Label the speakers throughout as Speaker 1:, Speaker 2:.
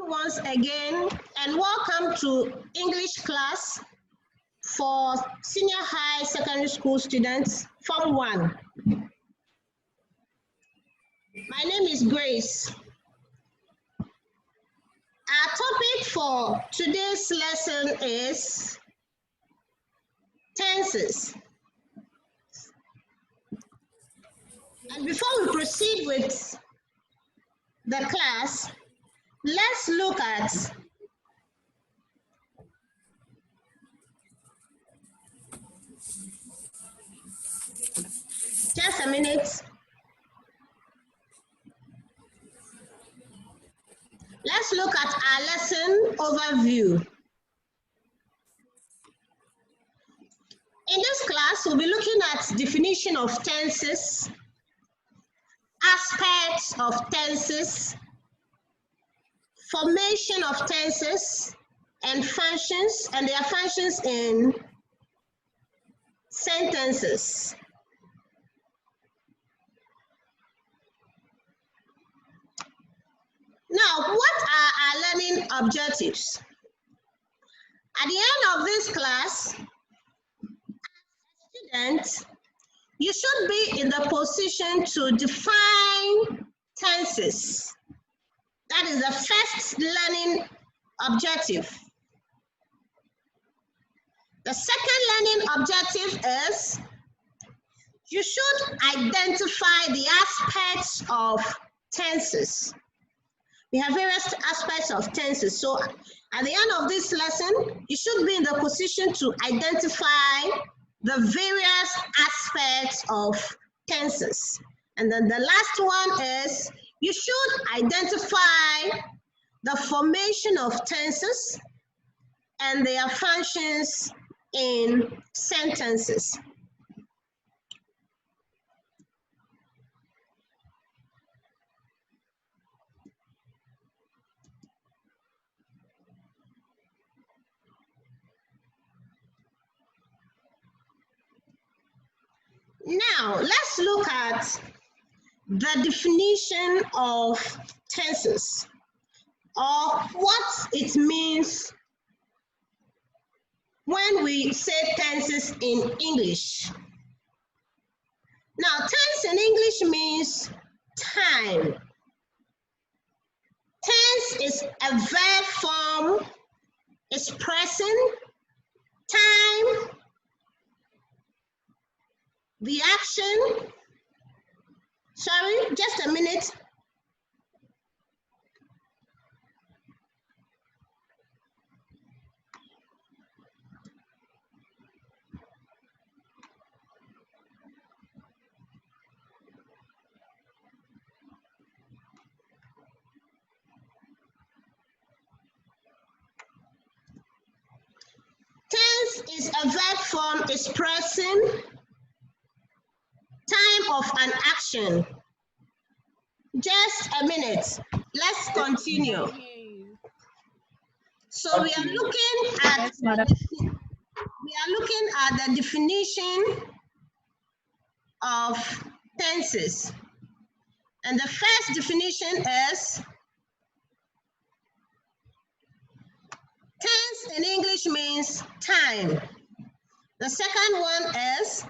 Speaker 1: once again and welcome to English class for senior high secondary school students, Form 1. My name is Grace. Our topic for today's lesson is tenses. And before we proceed with the class, let's look at just a minute. Let's look at our lesson overview. In this class, we'll be looking at definition of tenses, aspects of tenses, formation of tenses, and functions, and their functions in sentences. Now, what are our learning objectives? At the end of this class, as a student, you should be in the position to define tenses. That is the first learning objective. The second learning objective is you should identify the aspects of tenses. We have various aspects of tenses. So at the end of this lesson, you should be in the position to identify the various aspects of tenses. And then the last one is you should identify the formation of tenses and their functions in sentences. Now, let's look at the definition of tenses, or what it means when we say tenses in English. Now, tense in English means time. Tense is a verb form expressing time, the action. Sorry, just a minute. Tense is a verb form expressing time of an action. Just a minute. Let's continue. So we are looking at the definition of tenses. And the first definition is tense in English means time. The second one is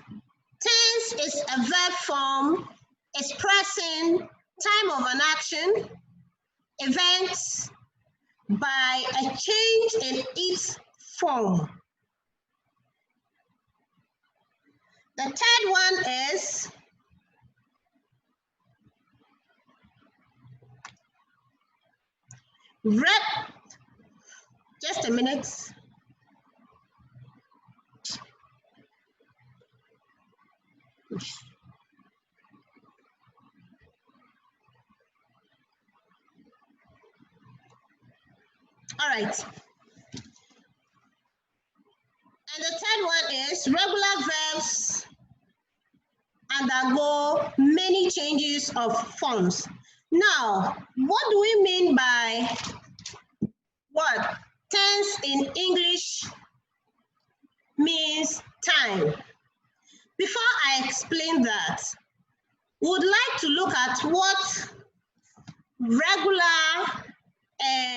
Speaker 1: tense is a verb form expressing time of an action, events, by a change in its form. The third one is just a minute. All right. And the third one is regular verbs undergo many changes of forms. Now, what do we mean by what? Tense in English means time. Before I explain that, we would like to look at what regular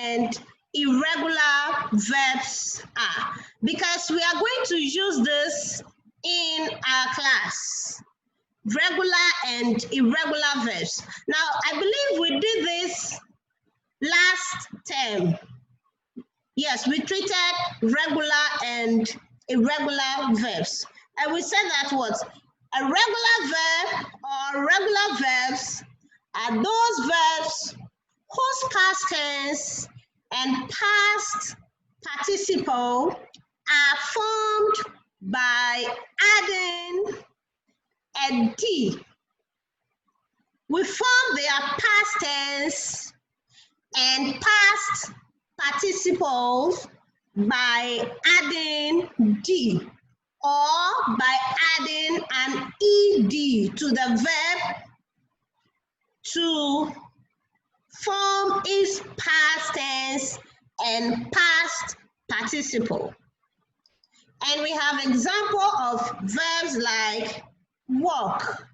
Speaker 1: and irregular verbs are, because we are going to use this in our class. Regular and irregular verbs. Now, I believe we did this last term. Yes, we treated regular and irregular verbs. And we said that what? A regular verb or regular verbs are those verbs whose past tense and past participle are formed by adding a D. We form their past tense and past participles by adding D, or by adding an ED to the verb to form its past tense and past participle. And we have example of verbs like walk.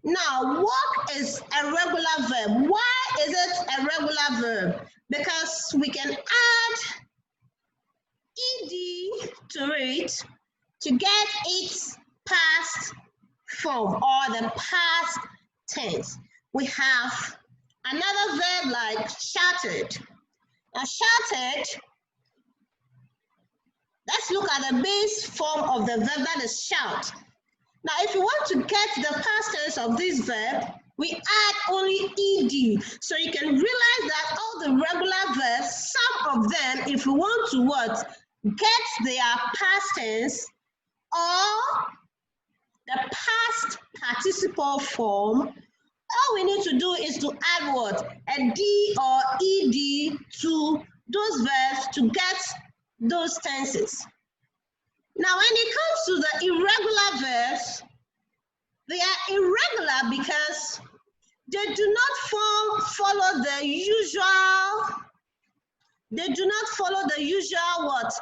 Speaker 1: Now, walk is a regular verb. Why is it a regular verb? Because we can add ed to it to get its past form or the past tense. We have another verb like shouted. Now, shouted, let's look at the base form of the verb, that is shout. Now, if you want to get the past tense of this verb, we add only ed. So you can realize that all the regular verbs, some of them, if we want to what? Get their past tense or the past participle form, all we need to do is to add what? A D or ed to those verbs to get those tenses. Now, when it comes to the irregular verbs, they are irregular because they do not follow the usual. They do not follow the usual what?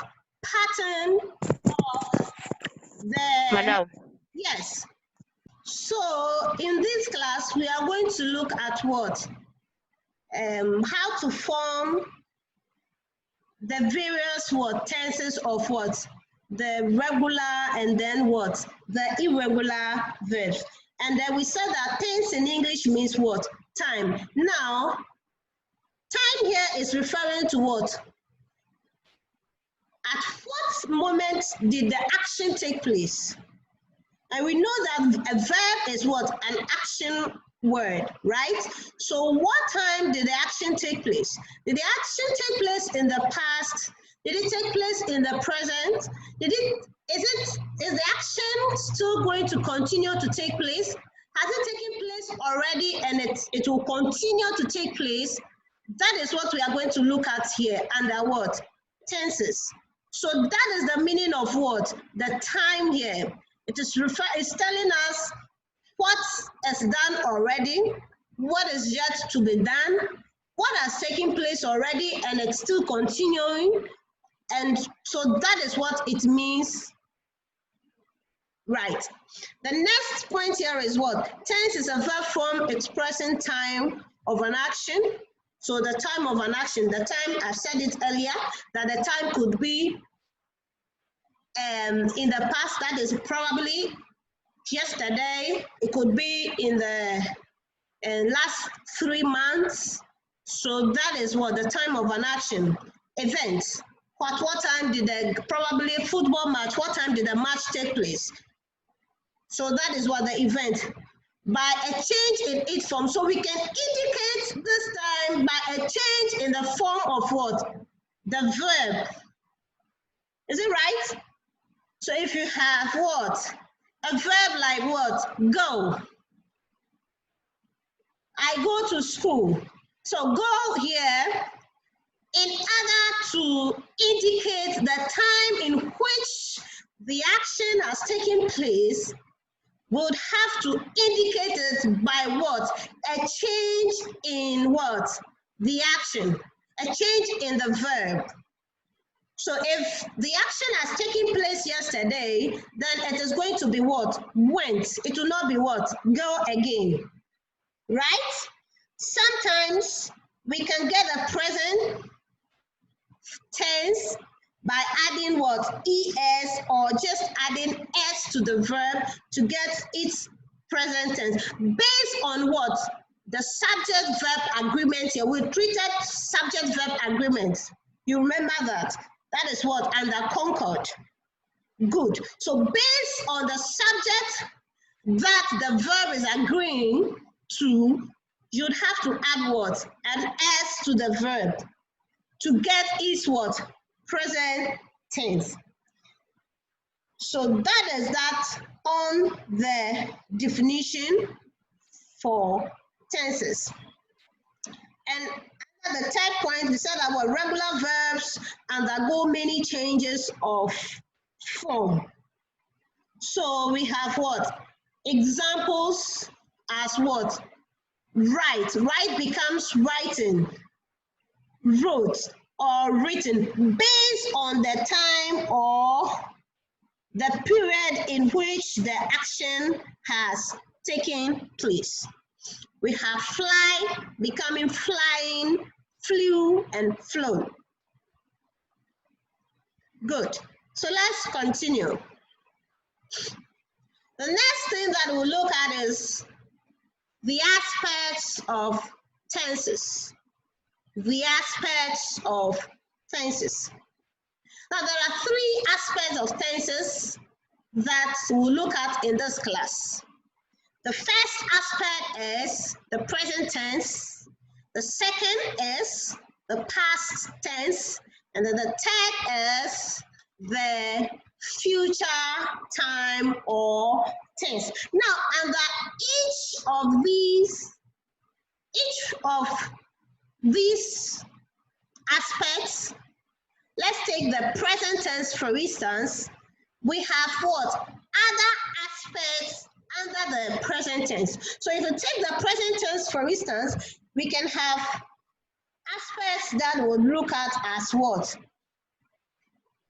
Speaker 1: Pattern of the.
Speaker 2: Madam.
Speaker 1: Yes. So in this class, we are going to look at what? How to form the various what tenses of what? The regular and then what? The irregular verbs. And then we said that tense in English means what? Time. Now, time here is referring to what? At what moment did the action take place? And we know that a verb is what? An action word, right? So what time did the action take place? Did the action take place in the past? Did it take place in the present? Is the action still going to continue to take place? Has it taken place already and it will continue to take place? That is what we are going to look at here under what? Tenses. So that is the meaning of what? The time here. It's telling us what is done already, what is yet to be done, what has taken place already and it's still continuing. And so that is what it means. Right. The next point here is what? Tense is a verb form expressing time of an action. So the time of an action, the time, I've said it earlier, that the time could be in the past, that is probably yesterday. It could be in the last 3 months. So that is what the time of an action. Events. What time did probably football match, what time did the match take place? So that is what the event. By a change in its form. So we can indicate this time by a change in the form of what? The verb. Is it right? So if you have what? A verb like what? Go. I go to school. So go here, in order to indicate the time in which the action has taken place, would have to indicate it by what? A change in what? The action. A change in the verb. So if the action has taken place yesterday, then it is going to be what? Went. It will not be what? Go again. Right? Sometimes we can get a present tense by adding what? ES, or just adding S to the verb to get its present tense. Based on what? The subject-verb agreement here. We treated subject-verb agreement. You remember that? That is what? Under Concord. Good. So based on the subject that the verb is agreeing to, you'd have to add what? An S to the verb to get its what? Present tense. So that is that on the definition for tenses. And under the third point, we said our regular verbs undergo many changes of form. So we have what? Examples as what? Write. Write becomes writing. Wrote or written, based on the time or the period in which the action has taken place. We have fly becoming flying, flew, and flown. Good. So let's continue. The next thing that we'll look at is the aspects of tenses. The aspects of tenses. Now, there are three aspects of tenses that we'll look at in this class. The first aspect is the present tense. The second is the past tense. And then the third is the future time or tense. Now, under each of these aspects, let's take the present tense for instance. We have what? Other aspects under the present tense. So if you take the present tense for instance, we can have aspects that we'll look at as what?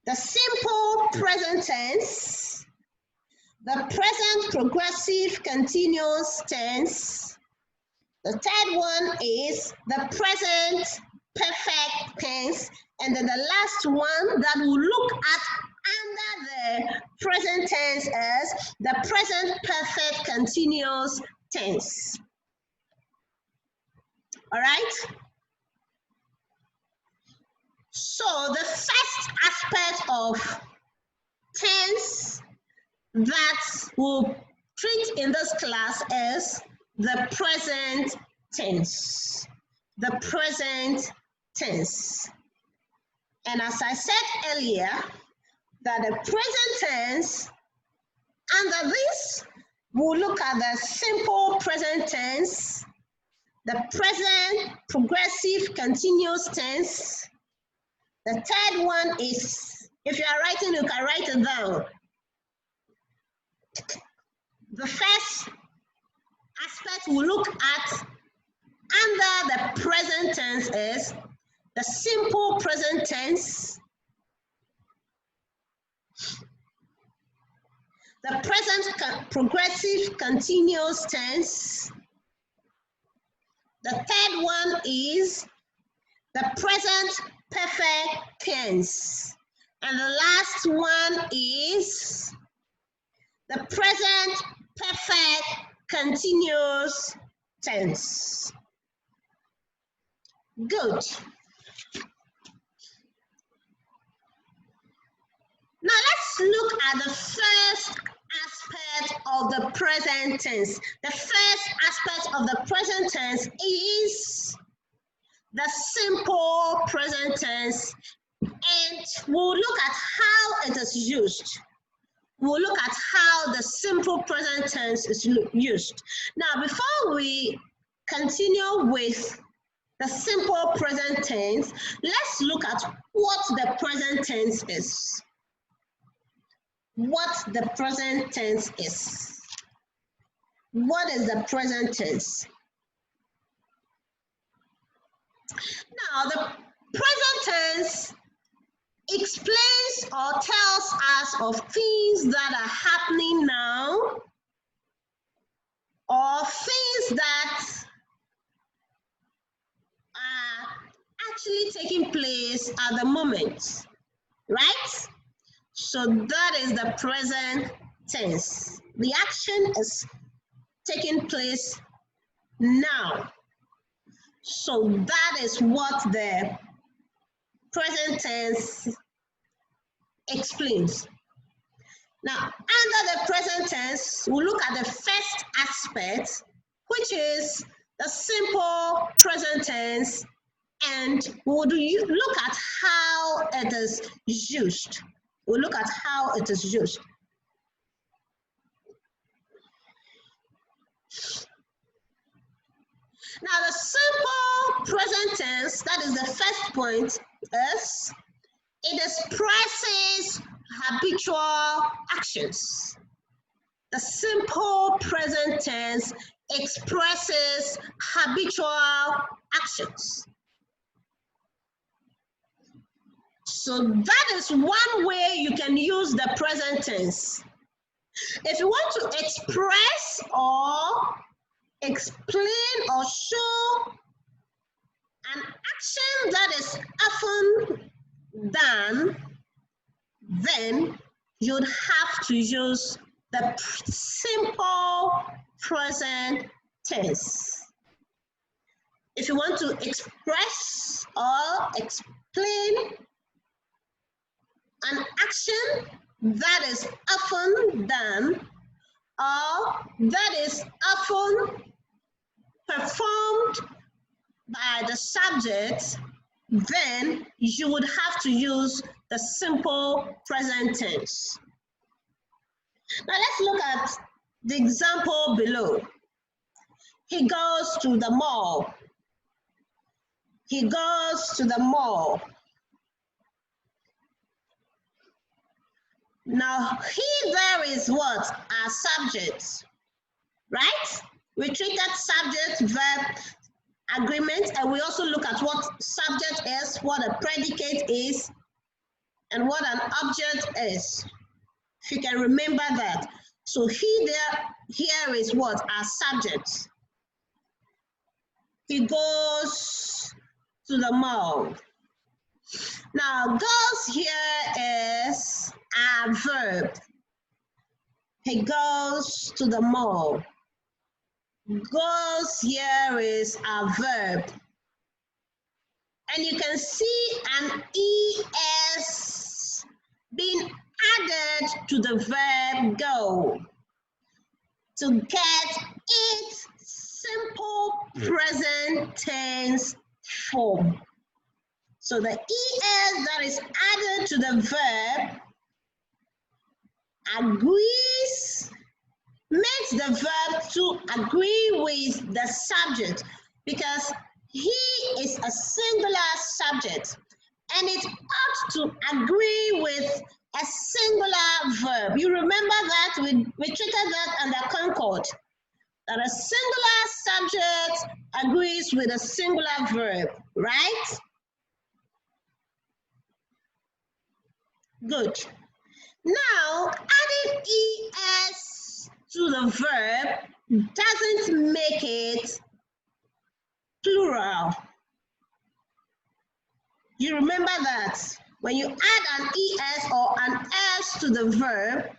Speaker 1: The simple present tense, the present progressive continuous tense. The third one is the present perfect tense. And then the last one that we'll look at under the present tense is the present perfect continuous tense. All right? So the first aspect of tense that we'll treat in this class is the present tense. The present tense. And as I said earlier, that the present tense, under this, we'll look at the simple present tense, the present progressive continuous tense. The third one is, if you are writing, you can write it down. The first aspect we'll look at under the present tense is the simple present tense, the present progressive continuous tense. The third one is the present perfect tense. And the last one is the present perfect continuous tense. Good. Now let's look at the first aspect of the present tense. The first aspect of the present tense is the simple present tense, and we'll look at how it is used. We'll look at how the simple present tense is used. Now, before we continue with the simple present tense, let's look at what the present tense is. What the present tense is. What is the present tense? Now, the present tense explains or tells us of things that are happening now, or things that are actually taking place at the moment, right? So that is the present tense. The action is taking place now. So that is what the present tense explains. Now, under the present tense, we'll look at the first aspect, which is the simple present tense, and we'll look at how it is used. We'll look at how it is used. Now, the simple present tense, that is the first point, is it expresses habitual actions. The simple present tense expresses habitual actions. So that is one way you can use the present tense. If you want to express or explain or show an action that is often done, then you'd have to use the simple present tense. If you want to express or explain an action that is often done or that is often performed by the subject, then you would have to use the simple present tense. Now let's look at the example below. He goes to the mall. He goes to the mall. Now, he there is what? Our subject, right? We treated subject, verb, agreement, and we also look at what subject is, what a predicate is, and what an object is. If you can remember that. So he there, here is what? Our subject. He goes to the mall. Now, goes here is a verb. He goes to the mall. Goes here is a verb. And you can see an ES being added to the verb go to get its simple present tense form. So the ES that is added to the verb agrees, makes the verb to agree with the subject because he is a singular subject and it ought to agree with a singular verb. You remember that we treated that under Concord, that a singular subject agrees with a singular verb, right? Good. Now, adding ES to the verb doesn't make it plural. You remember that when you add an ES or an S to the verb,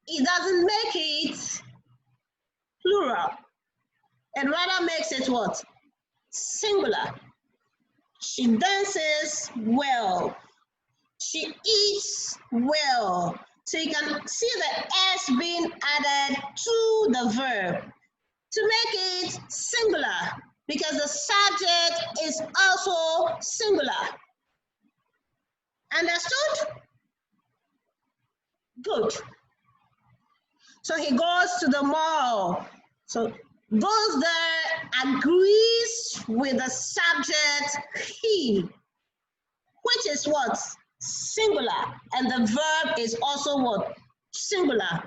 Speaker 1: it doesn't make it plural. It rather makes it what? Singular. She dances well. She eats well. So you can see the S being added to the verb to make it singular because the subject is also singular. Understood? Good. So he goes to the mall. So goes there, agrees with the subject he, which is what? Singular, and the verb is also what? Singular.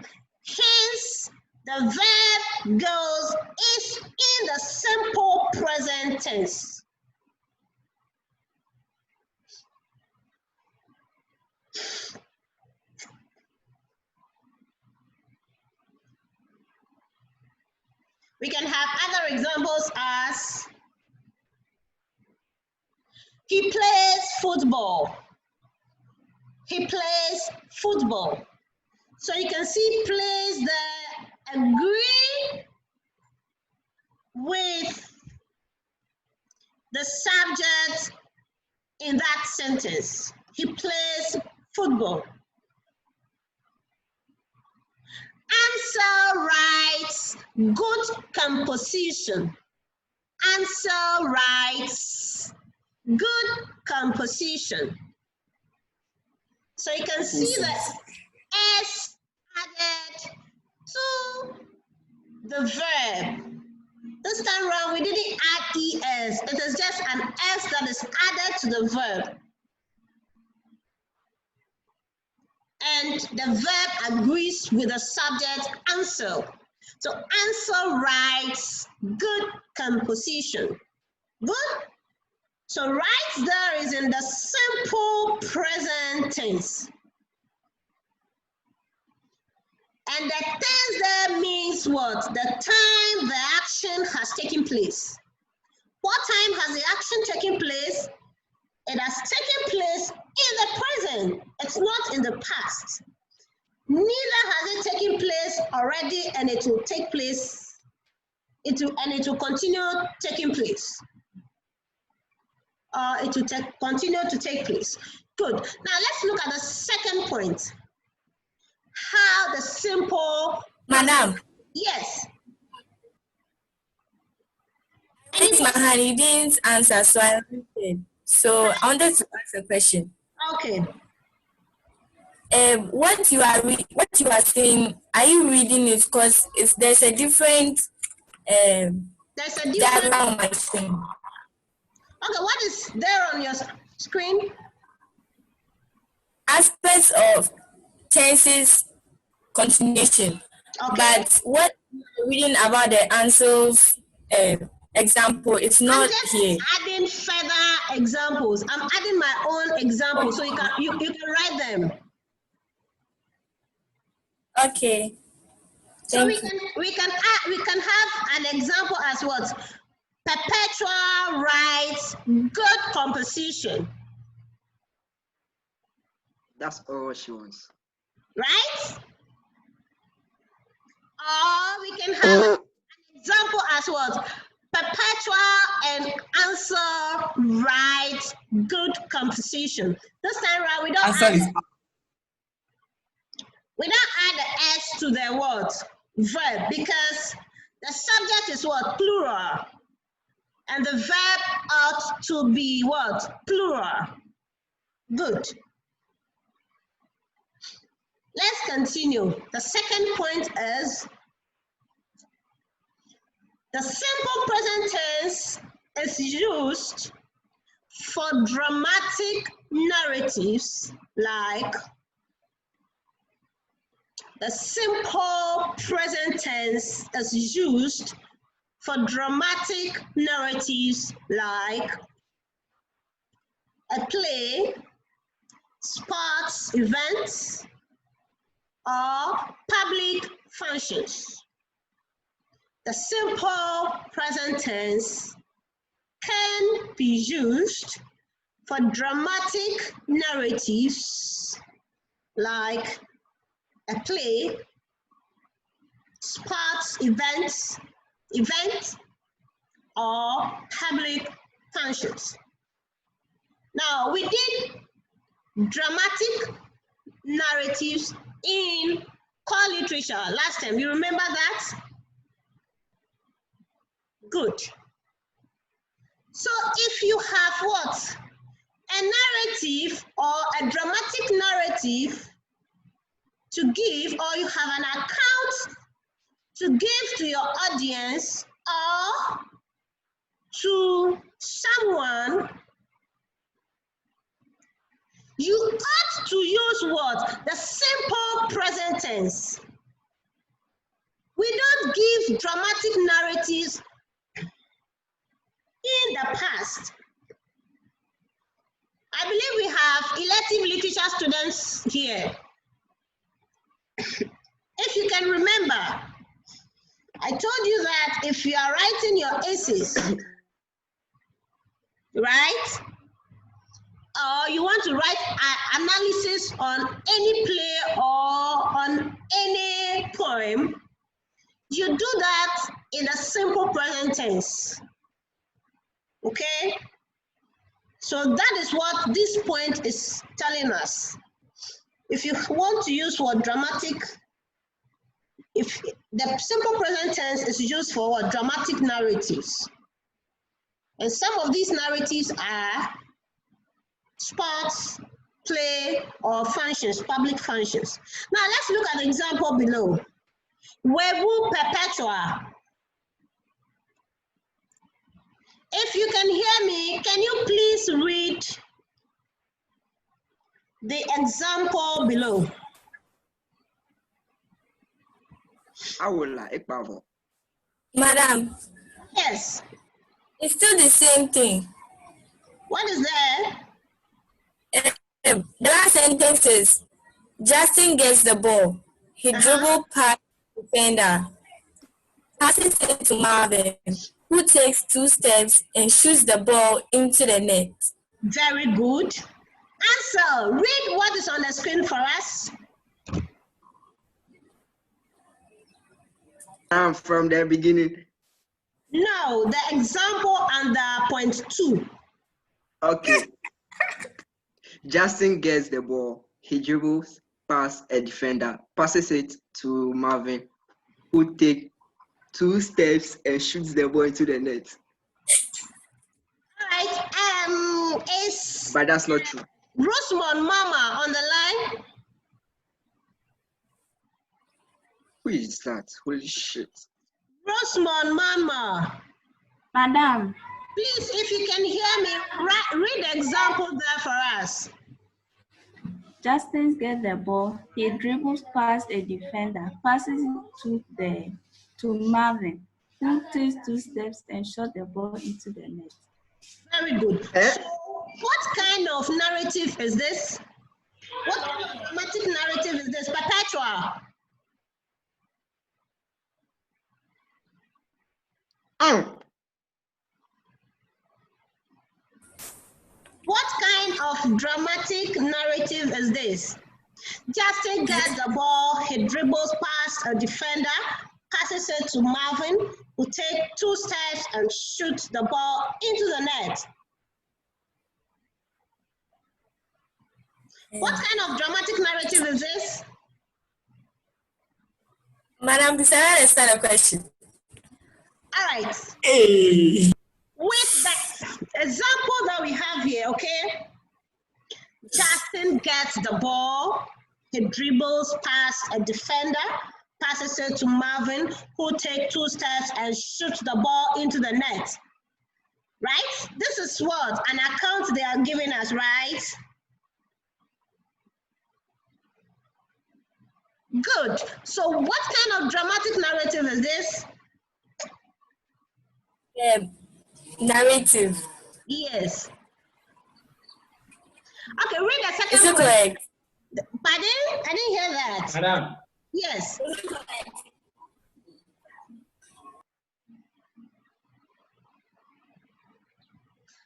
Speaker 1: Hence, the verb goes is in the simple present tense. We can have other examples as He plays football. He plays football. So you can see plays there agree with the subject in that sentence. He plays football. Answer writes good composition. Answer writes good composition. So you can see that S added to the verb. This time around, we didn't add ES. It is just an S that is added to the verb. And the verb agrees with the subject answer. So answer writes good composition. Good. So right there is in the simple present tense. And the tense there means what? The time the action has taken place. What time has the action taken place? It has taken place in the present. It's not in the past. Neither has it taken place already, and it will take place. It will continue taking place. It will continue to take place. Good. Now let's look at the second point. How the simple.
Speaker 2: Madam.
Speaker 1: Yes.
Speaker 2: It's my honey didn't answer, so I answered. So I wanted to ask a question.
Speaker 1: Okay.
Speaker 2: What you are saying, are you reading it? Because there's a different diagram on my screen.
Speaker 1: Okay, what is there on your screen?
Speaker 2: Aspects of tenses continuation.
Speaker 1: Okay.
Speaker 2: But what you're reading about the answers example, it's not here.
Speaker 1: Adding further examples. I'm adding my own examples, so you can write them.
Speaker 2: Okay.
Speaker 1: So we can have an example as what? Perpetual writes good composition.
Speaker 3: That's all she wants.
Speaker 1: Right? Or we can have an example as what? Perpetual and answer writes good composition. This time around, we don't add the S to the word verb, because the subject is what? Plural. And the verb ought to be what? Plural. Good. Let's continue. The second point is the simple present tense is used for dramatic narratives like the simple present tense is used for dramatic narratives like a play, sports events, or public functions. The simple present tense can be used for dramatic narratives like a play, sports event, or public functions. Now, we did dramatic narratives in core literature last time. You remember that? Good. So if you have what? A narrative or a dramatic narrative to give, or you have an account to give to your audience or to someone, you ought to use what? The simple present tense. We don't give dramatic narratives in the past. I believe we have elective literature students here. If you can remember, I told you that if you are writing your essays, right? or you want to write an analysis on any play or on any poem, you do that in a simple present tense. Okay? So that is what this point is telling us. If you want to use word dramatic, if the simple present tense is used for what? Dramatic narratives. And some of these narratives are sports, play, or functions, public functions. Now let's look at the example below. Wewu perpetua. If you can hear me, can you please read the example below?
Speaker 2: Madam,
Speaker 1: Yes.
Speaker 2: it's still the same thing.
Speaker 1: What is there?
Speaker 2: The last sentence is Justin gets the ball. He dribbles past the defender, passes it to Marvin, who takes 2 steps and shoots the ball into the net.
Speaker 1: Very good. Answer. Read what is on the screen for us.
Speaker 3: From the beginning.
Speaker 1: No, the example under point 2.
Speaker 3: Okay. Justin gets the ball. He dribbles past a defender, passes it to Marvin, who takes 2 steps and shoots the ball into the net.
Speaker 1: All right. Is
Speaker 3: But that's not true.
Speaker 1: Rosemond Mama on the line?
Speaker 3: Who is that? Holy shit.
Speaker 1: Rosemond Mama.
Speaker 4: Madam,
Speaker 1: Please, if you can hear me, read the example there for us.
Speaker 4: Justin gets the ball. He dribbles past a defender, passes it to Marvin, who takes 2 steps and shot the ball into the net.
Speaker 1: Very good. So, what kind of narrative is this? What kind of dramatic narrative is this? Perpetua. What kind of dramatic narrative is this? Justin gets the ball, he dribbles past a defender, passes it to Marvin, who takes 2 steps and shoots the ball into the net. What kind of dramatic narrative is this?
Speaker 2: Madam, this is a question.
Speaker 1: All right.
Speaker 3: Hey.
Speaker 1: With the example that we have here, okay? Justin gets the ball, he dribbles past a defender, passes it to Marvin, who takes 2 steps and shoots the ball into the net. Right? This is what? An account they are giving us, right? Good. So what kind of dramatic narrative is this?
Speaker 2: Narrative.
Speaker 1: Yes. Okay, read the second
Speaker 2: Is it
Speaker 1: one.
Speaker 2: correct?
Speaker 1: Pardon? I didn't hear that.
Speaker 5: Madam,
Speaker 1: Yes.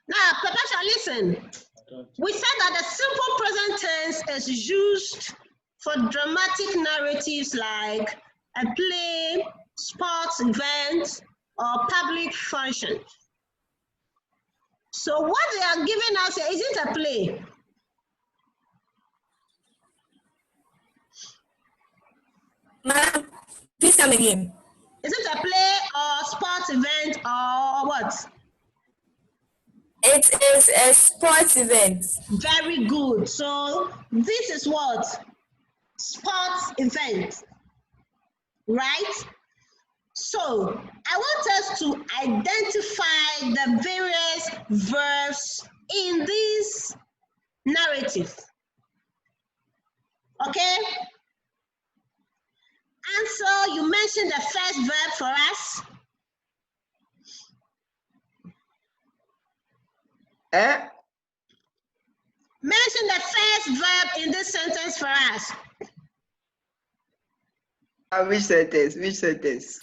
Speaker 1: Now, Professor, listen. We said that the simple present tense is used for dramatic narratives like a play, sports event, or public function. So what they are giving us here, is it a play?
Speaker 2: Madam, please come again.
Speaker 1: Is it a play or sports event or what?
Speaker 2: It is a sports event.
Speaker 1: Very good. So this is what? Sports event, right? So I want us to identify the various verbs in this narrative. Okay? Answer, you mentioned the first verb for us. Mention the first verb in this sentence for us.
Speaker 3: Which sentence? Which sentence?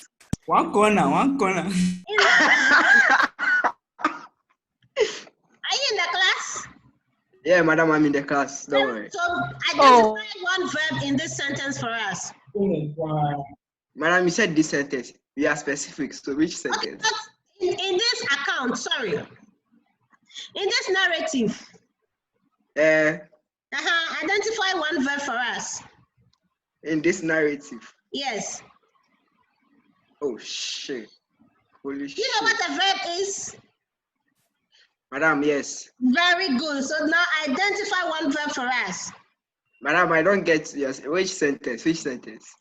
Speaker 5: one corner.
Speaker 1: Are you in the class?
Speaker 3: Yeah, madam, I'm in the class. Don't worry.
Speaker 1: So identify one verb in this sentence for us.
Speaker 3: Madam, you said this sentence. We are specific. So which
Speaker 1: Okay,
Speaker 3: sentence?
Speaker 1: but in this account, sorry. In this narrative, identify one verb for us.
Speaker 3: In this narrative.
Speaker 1: Yes.
Speaker 3: Oh shit. Holy shit.
Speaker 1: You know what a verb is?
Speaker 3: Madam, yes.
Speaker 1: Very good. So now identify one verb for us.
Speaker 3: Madam, I don't get yes. Which sentence? Which sentence?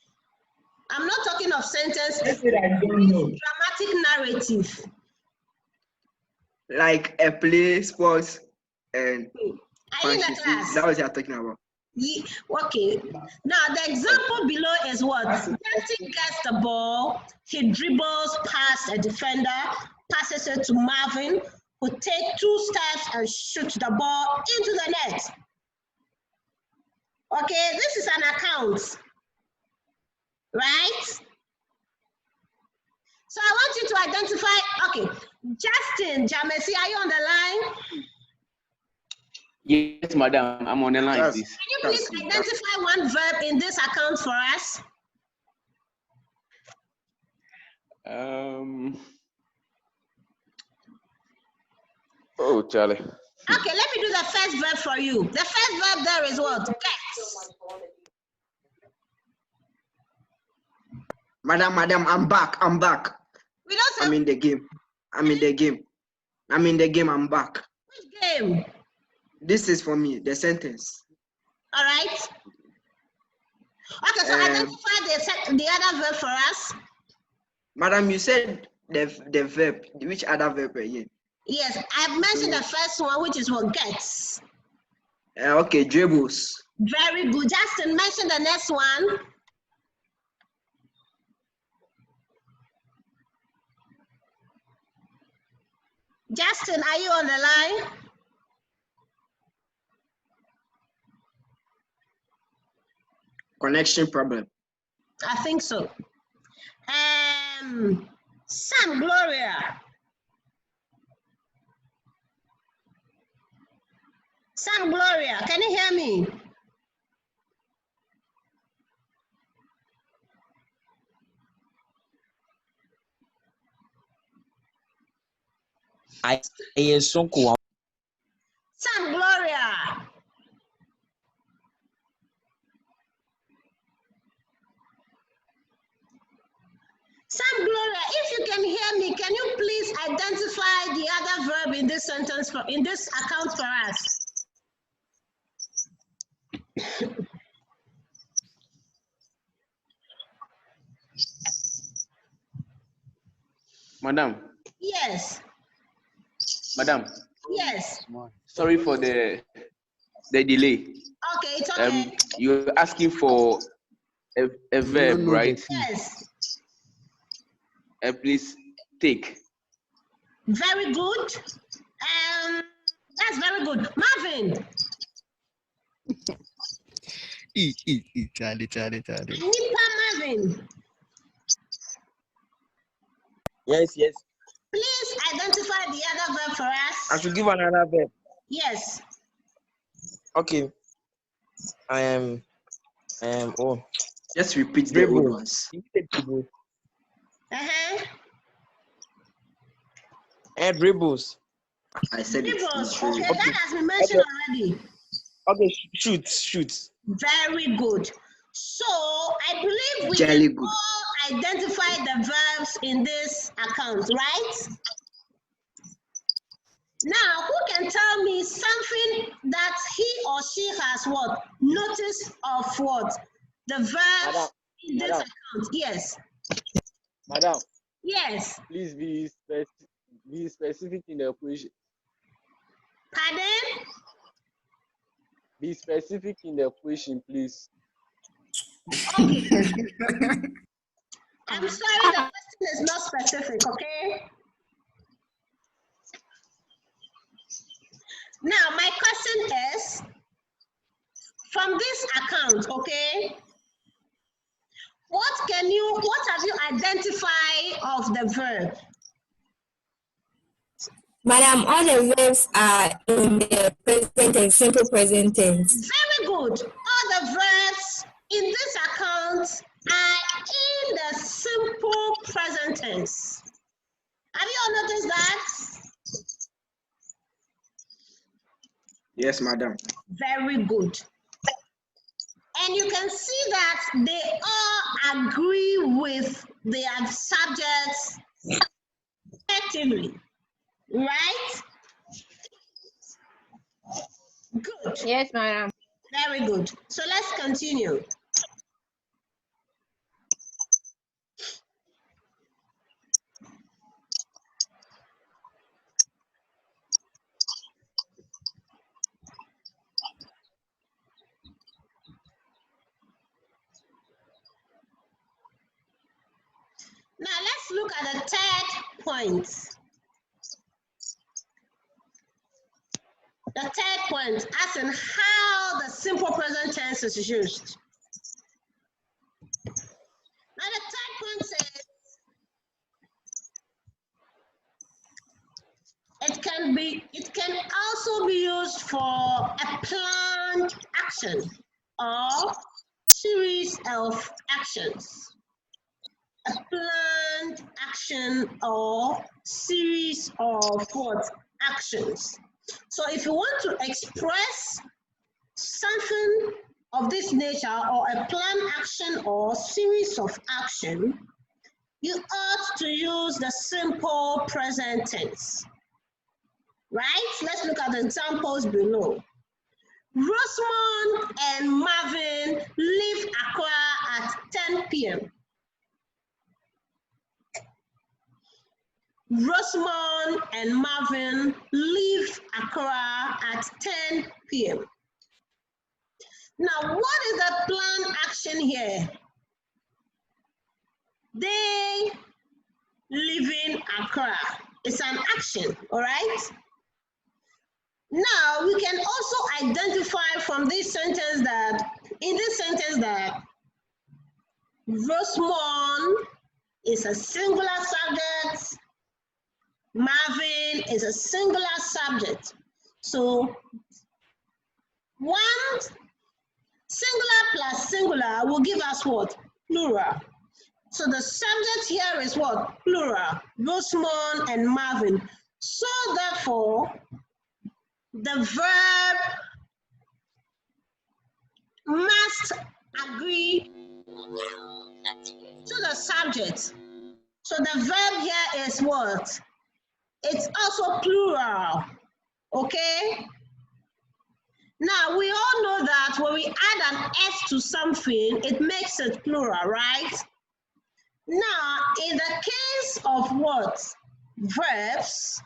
Speaker 1: I'm not talking of sentence.
Speaker 5: I said I don't know.
Speaker 1: Dramatic narrative.
Speaker 3: Like a play, sports, and
Speaker 1: Are you in the
Speaker 3: fashion.
Speaker 1: class?
Speaker 3: That was what you're talking about.
Speaker 1: Okay. Now the example below is what? Justin gets the ball. He dribbles past a defender, passes it to Marvin, who takes 2 steps and shoots the ball into the net. Okay, this is an account, right? So I want you to identify, okay, Justin, Jamesi, are you on the line?
Speaker 6: Yes, madam, I'm on the line, please.
Speaker 1: Can you please identify one verb in this account for us?
Speaker 6: Oh, Charlie.
Speaker 1: Okay, let me do the first verb for you. The first verb there is what? Gets.
Speaker 3: Madam, I'm back.
Speaker 1: We don't say
Speaker 3: I'm in the game. I'm in the game. I'm back.
Speaker 1: which game.
Speaker 3: This is for me, the sentence.
Speaker 1: All right. Okay, so identify the other verb for us.
Speaker 3: Madam, you said the verb. Which other verb again?
Speaker 1: Yes, I've mentioned the first one, which is what gets.
Speaker 3: Okay, dribbles.
Speaker 1: Very good. Justin, mention the next one. Justin, are you on the line?
Speaker 3: Connection problem.
Speaker 1: I think so. Sam, Gloria. Sam, Gloria, can you hear me? Sam, Gloria. Sam, Gloria, if you can hear me, can you please identify the other verb in this sentence in this account for us?
Speaker 6: Madam.
Speaker 1: Yes.
Speaker 6: Madam.
Speaker 1: Yes.
Speaker 6: Sorry for the delay.
Speaker 1: Okay, it's okay.
Speaker 6: You're asking for a verb, right?
Speaker 1: Yes.
Speaker 6: Please take.
Speaker 1: Very good. That's very good. Marvin.
Speaker 7: Charlie.
Speaker 1: Nipa Marvin.
Speaker 5: Yes.
Speaker 1: Please identify the other verb for us.
Speaker 5: I should give another verb.
Speaker 1: Yes.
Speaker 5: Okay. I am.
Speaker 3: Just repeat the old
Speaker 5: Dribble.
Speaker 3: ones.
Speaker 5: Dribbles.
Speaker 3: I said it.
Speaker 1: Dribbles. Okay, that has been mentioned already.
Speaker 5: Okay, shoot.
Speaker 1: Very good. So I believe we
Speaker 3: Jolly
Speaker 1: can
Speaker 3: good.
Speaker 1: all identify the verbs in this account, right? Now, who can tell me something that he or she has what? Notice of what? The verbs in this account. Yes.
Speaker 8: Madam,
Speaker 1: Yes.
Speaker 8: please be specific in the question.
Speaker 1: Pardon?
Speaker 8: Be specific in the question, please.
Speaker 1: Okay. I'm sorry, the question is not specific, okay? Now, my question is, from this account, okay, what have you identified of the verb?
Speaker 2: Madam, all the verbs are in the present and simple present tense.
Speaker 1: Very good. All the verbs in this account are in the simple present tense. Have you all noticed that?
Speaker 3: Yes, madam.
Speaker 1: Very good. And you can see that they all agree with their subjects effectively, right? Good.
Speaker 9: Yes, madam.
Speaker 1: Very good. So let's continue. Now let's look at the third point. The third point, as in how the simple present tense is used. Now the third point says it can also be used for a planned action or series of actions. A planned action or series of what? Actions. So if you want to express something of this nature or a planned action or series of action, you ought to use the simple present tense. Right? Let's look at the examples below. Rosamond and Marvin leave Accra at 10 p.m. Rosamond and Marvin leave Accra at 10 p.m. Now, what is the planned action here? They leaving Accra. It's an action, all right? Now, we can also identify from this sentence that, in this sentence that Rosamond is a singular subject, Marvin is a singular subject. So, one singular plus singular will give us what? Plural. So the subject here is what? Plural. Rosamond and Marvin. So therefore, the verb must agree to the subject. So the verb here is what? It's also plural. Okay? Now, we all know that when we add an S to something, it makes it plural, right? Now, in the case of what? Verbs,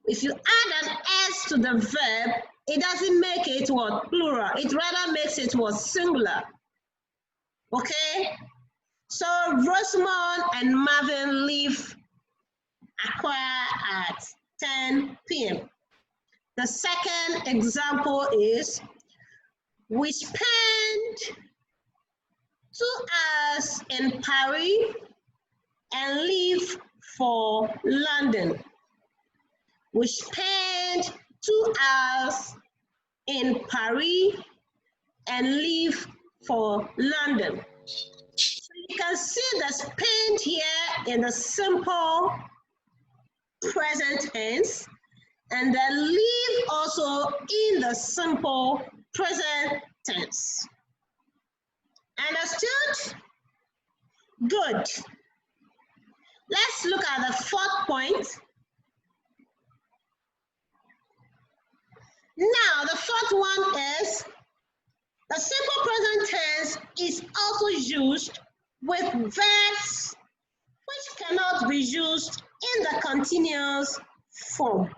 Speaker 1: if you add an S to the verb, it doesn't make it what? Plural. It rather makes it what? Singular. Okay? So, Rosamond and Marvin leave Accra at 10 p.m. The second example is, we spend 2 hours in Paris and leave for London. We spend 2 hours in Paris and leave for London. So you can see the spend here in the simple present tense, and then leave also in the simple present tense. Understood? Good. Let's look at the fourth point. Now, the fourth one is, the simple present tense is also used with verbs which cannot be used in the continuous form.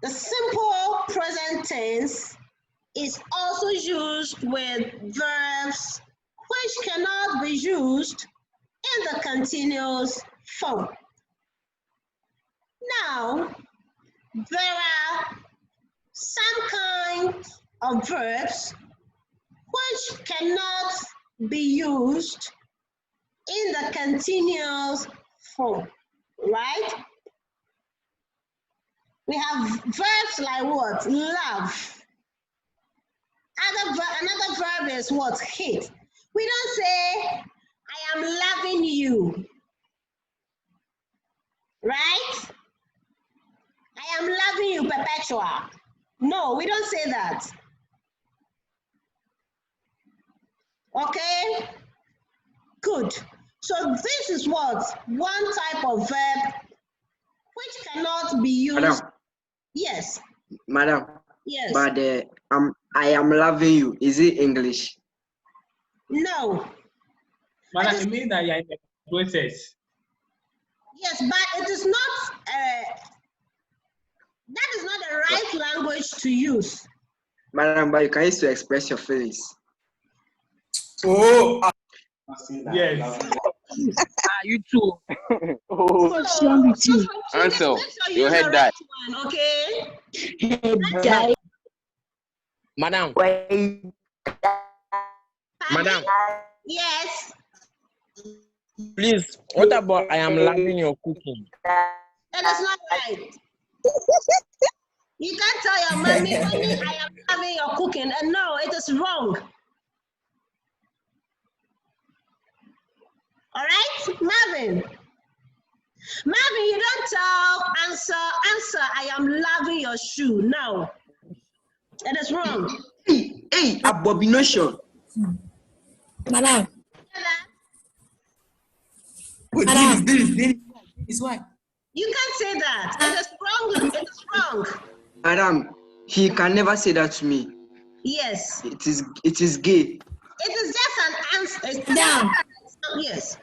Speaker 1: The simple present tense is also used with verbs which cannot be used in the continuous form. Now, there are some kinds of verbs which cannot be used in the continuous form, right? We have verbs like what? Love. Another verb is what? Hate. We don't say, I am loving you, right? I am loving you, Perpetua. No, we don't say that. Okay? Good. So this is what? One type of verb which cannot be used.
Speaker 3: Madam,
Speaker 1: Yes.
Speaker 3: madam.
Speaker 1: Yes.
Speaker 3: But I am loving you. Is it English?
Speaker 1: No.
Speaker 9: Madam, it means that you are in the process.
Speaker 1: Yes, but it is not, that is not the right language to use.
Speaker 3: Madam, but you can use to express your feelings.
Speaker 10: Oh,
Speaker 9: Yes.
Speaker 5: You too.
Speaker 6: Oh,
Speaker 10: what's wrong with you?
Speaker 6: Ansel,
Speaker 1: Make sure
Speaker 6: you
Speaker 1: use
Speaker 6: heard
Speaker 1: the
Speaker 6: that.
Speaker 1: right one, okay?
Speaker 10: Guy.
Speaker 5: Madam.
Speaker 1: Pardon?
Speaker 5: Madam,
Speaker 1: Yes.
Speaker 5: please, what about I am loving your cooking?
Speaker 1: That is not right. You can't tell your mommy, I am having your cooking. And no, it is wrong. All right, Marvin. Marvin, you don't tell answer, I am loving your shoe. No, it is wrong.
Speaker 3: Hey, abomination.
Speaker 2: Madam.
Speaker 10: Oh, this why?
Speaker 1: You can't say that. It is wrong. It is wrong.
Speaker 3: Madam, he can never say that to me.
Speaker 1: Yes.
Speaker 3: It is gay.
Speaker 1: It is just an answer. It's
Speaker 2: Madam.
Speaker 1: Yes.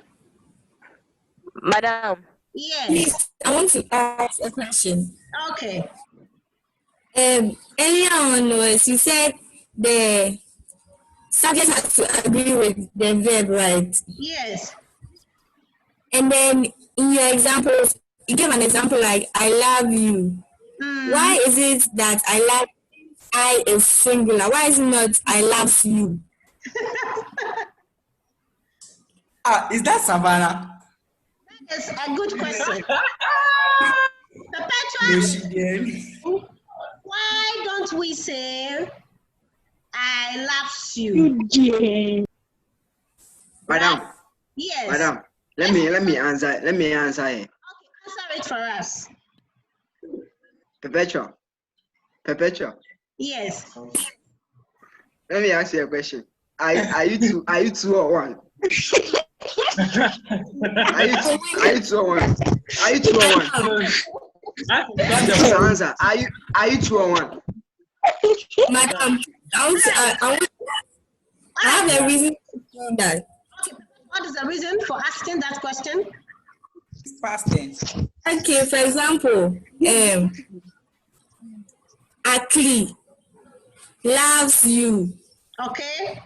Speaker 11: Madam.
Speaker 1: Yes.
Speaker 2: Please, I want to ask a question.
Speaker 1: Okay.
Speaker 2: Earlier on was you said the subject has to agree with the verb, right?
Speaker 1: Yes.
Speaker 2: And then in your examples, you gave an example like I love you. Why is it that I is singular? Why is it not I love you?
Speaker 10: Is that Savannah?
Speaker 1: That is a good question.
Speaker 10: No,
Speaker 1: Perpetua,
Speaker 10: she did.
Speaker 1: why don't we say I love you?
Speaker 3: Madam,
Speaker 1: Yes.
Speaker 3: madam, let me answer. Let me answer here.
Speaker 1: Okay, answer it for us.
Speaker 3: Perpetua.
Speaker 1: Yes.
Speaker 3: Let me ask you a question. Are you two or one? Are you two or one? Are you two or one? Answer. Are you two or one?
Speaker 2: Madam, I have a reason to do that.
Speaker 1: Okay, what is the reason for asking that question?
Speaker 10: It's past tense.
Speaker 2: Okay, for example, Akli loves you.
Speaker 1: Okay.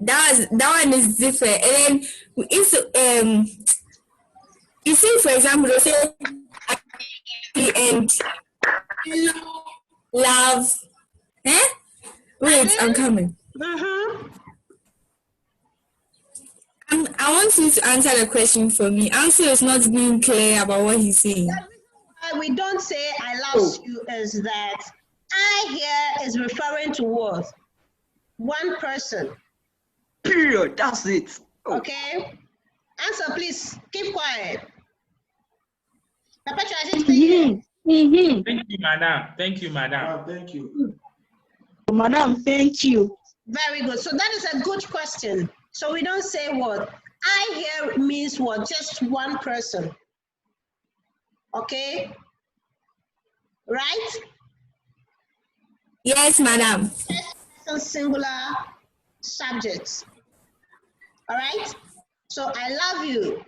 Speaker 2: That one is different. And then if you see, for example, they say Akli and love. Wait, I'm coming. I want you to answer the question for me. Answer is not being clear about what he's saying.
Speaker 1: The reason why we don't say I love you is that I here is referring to what? One person.
Speaker 3: Period. That's it.
Speaker 1: Okay. Answer, please. Keep quiet. Perpetua, is it clear?
Speaker 9: Thank you, madam. Thank you, madam.
Speaker 10: Thank you. Madam, thank you.
Speaker 1: Very good. So that is a good question. So we don't say what? I here means what? Just one person. Okay? Right?
Speaker 2: Yes, madam.
Speaker 1: Singular subjects. All right? So I love you.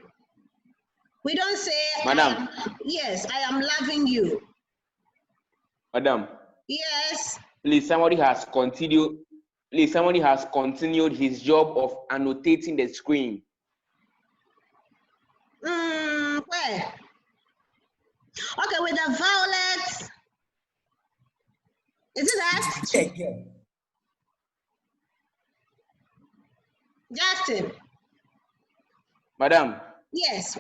Speaker 1: We don't say,
Speaker 6: Madam.
Speaker 1: Yes, I am loving you.
Speaker 6: Madam,
Speaker 1: Yes.
Speaker 6: please, somebody has continued his job of annotating the screen.
Speaker 1: Where? Okay, with the violet. Is it that?
Speaker 10: Check it.
Speaker 1: Justin.
Speaker 6: Madam,
Speaker 1: Yes.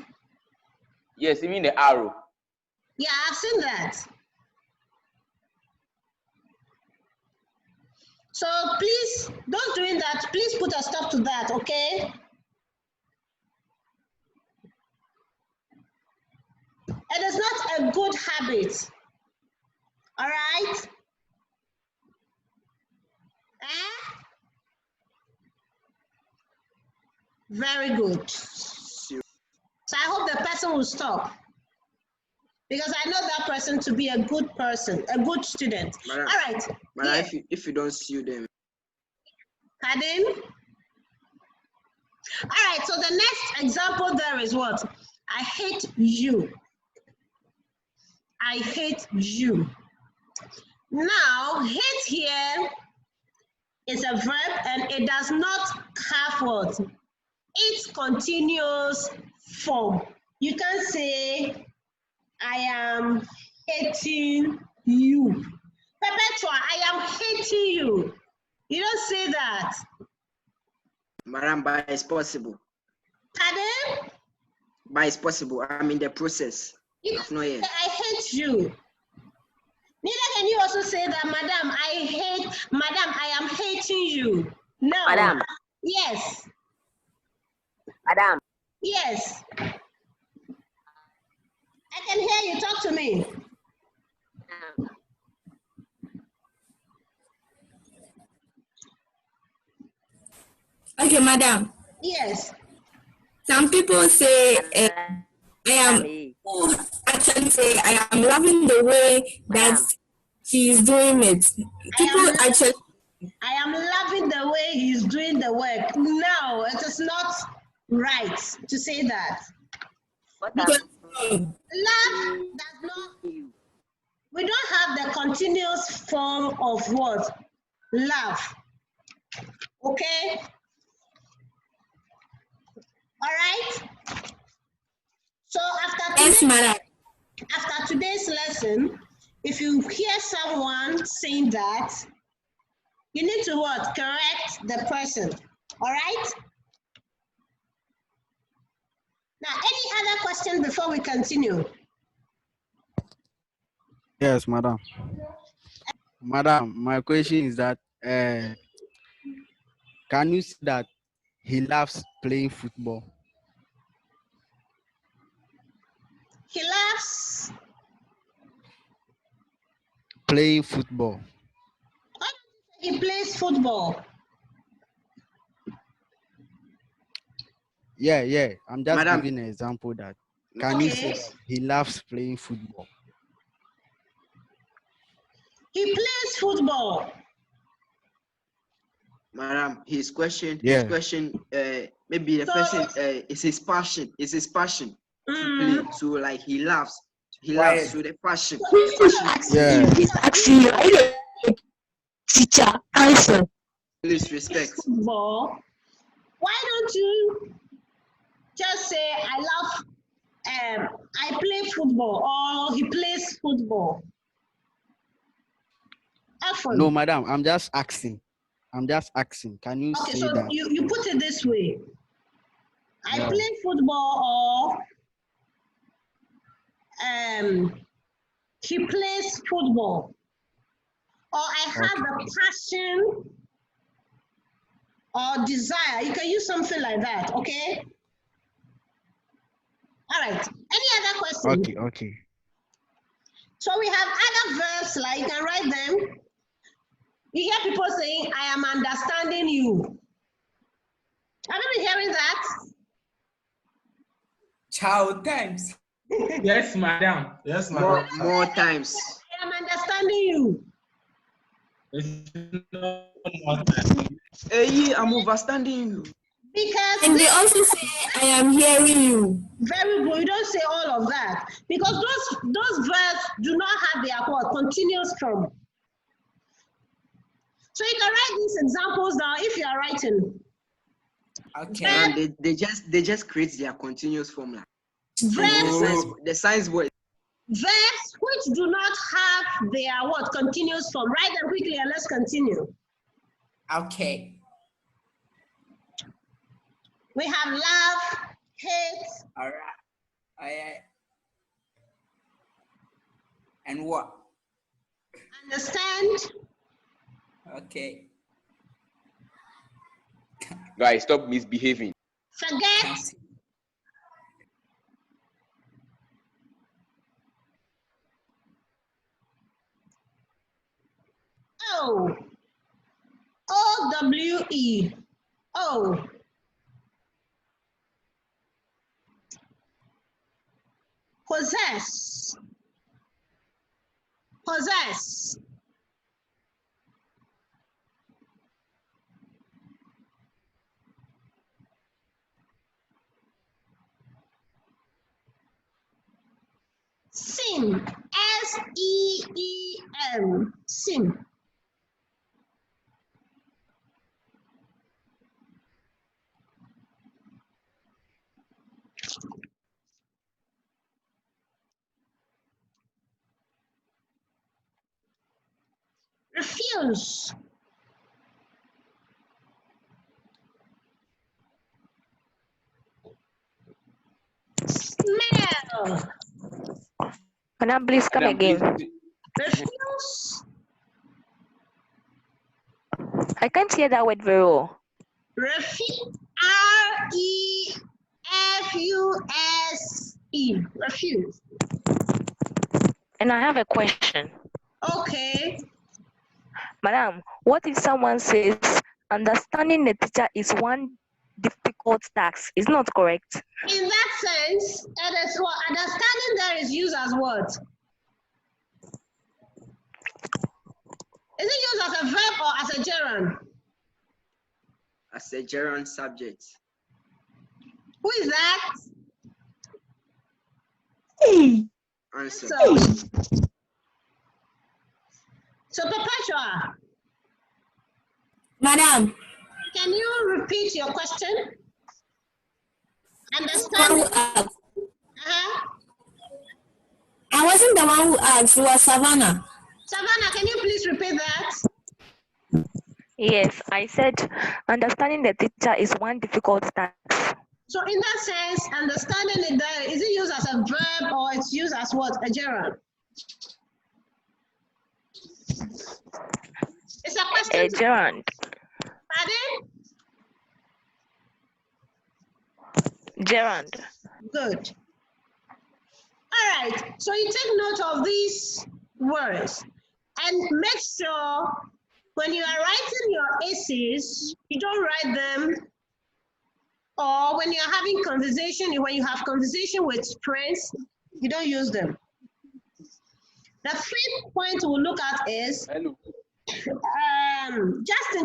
Speaker 6: Yes, even the arrow.
Speaker 1: Yeah, I've seen that. So please, don't doing that. Please put a stop to that, okay? It is not a good habit. All right? Very good. So I hope the person will stop. Because I know that person to be a good person, a good student.
Speaker 3: Madam,
Speaker 1: all right.
Speaker 3: Madam, if you don't sue them.
Speaker 1: Pardon? All right, so the next example there is what? I hate you. I hate you. Now, hate here is a verb and it does not have what? Its continuous form. You can say, I am hating you. Perpetua, I am hating you. You don't say that.
Speaker 3: Madam, but it's possible.
Speaker 1: Pardon?
Speaker 3: But it's possible. I'm in the process.
Speaker 1: You
Speaker 3: I've not yet.
Speaker 1: I hate you. Neither can you also say that, Madam, I am hating you. No.
Speaker 11: Madam.
Speaker 1: Yes.
Speaker 11: Madam.
Speaker 1: Yes. I can hear you. Talk to me.
Speaker 2: Okay, madam.
Speaker 1: Yes.
Speaker 2: Some people say actually say I am loving the way that he is doing it.
Speaker 1: I am loving the way he's doing the work. No, it is not right to say that. Because love does not, we don't have the continuous form of what? Love. Okay? All right? So after today's lesson, if you hear someone saying that, you need to what? Correct the person. All right? Now, any other question before we continue?
Speaker 7: Yes, madam. Madam, my question is that can you see that he loves playing football?
Speaker 1: He loves
Speaker 7: playing football.
Speaker 1: He plays football.
Speaker 7: Yeah. I'm just giving an example that can you say that he loves playing football?
Speaker 1: He plays football.
Speaker 3: Madam, his question, maybe the person is his passion. It's his passion to play. So like he loves. So the passion.
Speaker 11: He's asking you. Are you a teacher? Answer.
Speaker 3: Please respect.
Speaker 1: Football. Why don't you just say I play football or he plays football?
Speaker 7: No, madam, I'm just asking. Can you say
Speaker 1: so
Speaker 7: that?
Speaker 1: You put it this way. I play football or he plays football. Or I have a passion or desire. You can use something like that, okay? All right. Any other questions?
Speaker 7: Okay.
Speaker 1: So we have other verbs, like you can write them. You hear people saying, I am understanding you. Have you been hearing that?
Speaker 10: Child times.
Speaker 9: Yes, madam. Yes, madam.
Speaker 3: More times.
Speaker 1: I am understanding you.
Speaker 3: Hey, I'm understanding you.
Speaker 2: And they also say, I am hearing you.
Speaker 1: Very good. You don't say all of that. Because those verbs do not have their continuous form. So you can write these examples down if you are writing.
Speaker 10: Okay.
Speaker 3: And they just create their continuous formula.
Speaker 1: Verbs,
Speaker 3: the science word.
Speaker 1: Verbs which do not have their continuous form. Write them quickly and let's continue.
Speaker 10: Okay.
Speaker 1: We have love, hate.
Speaker 10: All right. And what?
Speaker 1: Understand?
Speaker 10: Okay.
Speaker 6: Guys, stop misbehaving.
Speaker 1: Forget? O. O-W-E. O. Possess. Possess. Sin. S-E-E-M. Sin. Refuse. Smell.
Speaker 11: Madam, please come
Speaker 6: Madam,
Speaker 11: again.
Speaker 6: please.
Speaker 1: Refuse.
Speaker 11: I can't hear that word very well.
Speaker 1: Refuse. R-E-F-U-S-E. Refuse.
Speaker 11: And I have a question.
Speaker 1: Okay.
Speaker 11: Madam, what if someone says understanding the teacher is one difficult task? Is not correct.
Speaker 1: In that sense, it is what understanding there is used as what? Is it used as a verb or as a gerund?
Speaker 3: As a gerund subject.
Speaker 1: Who is that?
Speaker 3: Answer.
Speaker 1: So Perpetua,
Speaker 2: Madam,
Speaker 1: can you repeat your question?
Speaker 2: I
Speaker 1: Understand?
Speaker 2: wasn't the one who asked, it was Savannah.
Speaker 1: Savannah, can you please repeat that?
Speaker 11: Yes, I said understanding the teacher is one difficult task.
Speaker 1: So in that sense, understanding it there, is it used as a verb or it's used as what? A gerund? It's a question.
Speaker 11: A gerund.
Speaker 1: Pardon?
Speaker 11: Gerund.
Speaker 1: Good. All right, so you take note of these words and make sure when you are writing your essays, you don't write them, or when you're having conversation, when you have conversation with friends, you don't use them. The fifth point we'll look at is, Justin